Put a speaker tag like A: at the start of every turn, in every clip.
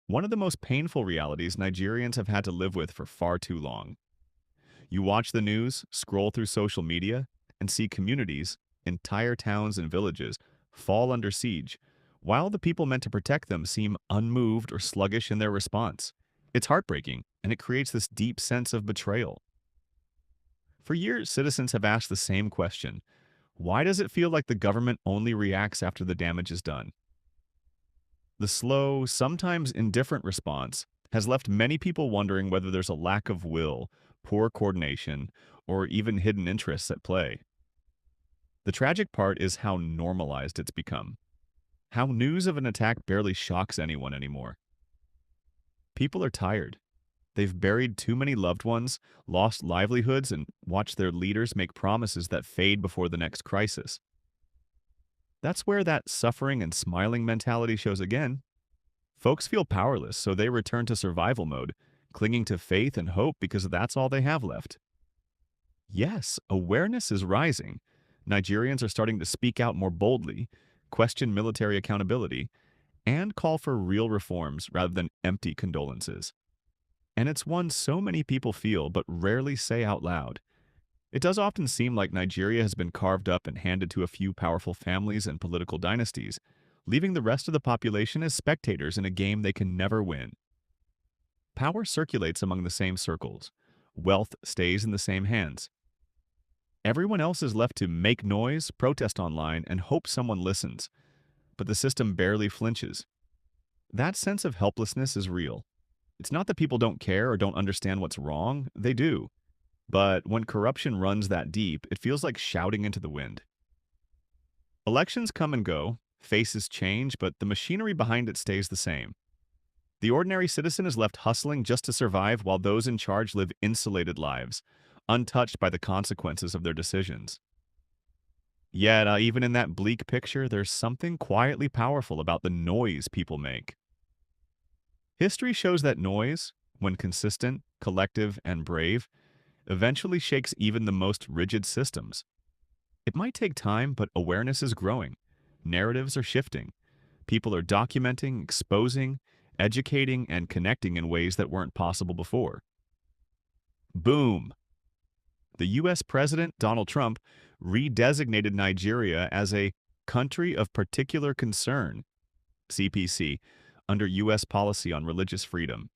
A: one of the most painful realities Nigerians have had to live with for far too long. You watch the news, scroll through social media, and see communities, entire towns and villages, fall under siege, while the people meant to protect them seem unmoved or sluggish in their response. It's heartbreaking, and it creates this deep sense of betrayal. For years, citizens have asked the same question: why does it feel like the government only reacts after the damage is done? The slow, sometimes indifferent response has left many people wondering whether there's a lack of will, poor coordination, or even hidden interests at play. The tragic part is how normalized it's become. How news of an attack barely shocks anyone anymore. People are tired. They've buried too many loved ones, lost livelihoods, and watched their leaders make promises that fade before the next crisis. That's where that suffering and smiling mentality shows again. Folks feel powerless, so they return to survival mode, clinging to faith and hope because that's all they have left. Yes, awareness is rising. Nigerians are starting to speak out more boldly, question military accountability, and call for real reforms rather than empty condolences. And it's one so many people feel but rarely say out loud. It does often seem like Nigeria has been carved up and handed to a few powerful families and political dynasties, leaving the rest of the population as spectators in a game they can never win. Power circulates among the same circles. Wealth stays in the same hands. Everyone else is left to make noise, protest online, and hope someone listens. But the system barely flinches. That sense of helplessness is real. It's not that people don't care or don't understand what's wrong, they do. But when corruption runs that deep, it feels like shouting into the wind. Elections come and go, faces change, but the machinery behind it stays the same. The ordinary citizen is left hustling just to survive while those in charge live insulated lives, untouched by the consequences of their decisions. Yet, even in that bleak picture, there's something quietly powerful about the noise people make. History shows that noise, when consistent, collective, and brave, eventually shakes even the most rigid systems. It might take time, but awareness is growing. Narratives are shifting. People are documenting, exposing, educating, and connecting in ways that weren't possible before. Boom! The US President, Donald Trump, redesignated Nigeria as a Country of Particular Concern, CPC, under US policy on religious freedom.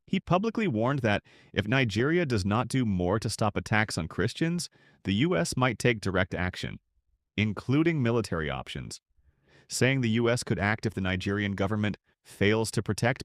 A: He publicly warned that if Nigeria does not do more to stop attacks on Christians, the US might take direct action, including military options, saying the US could act if the Nigerian government fails to protect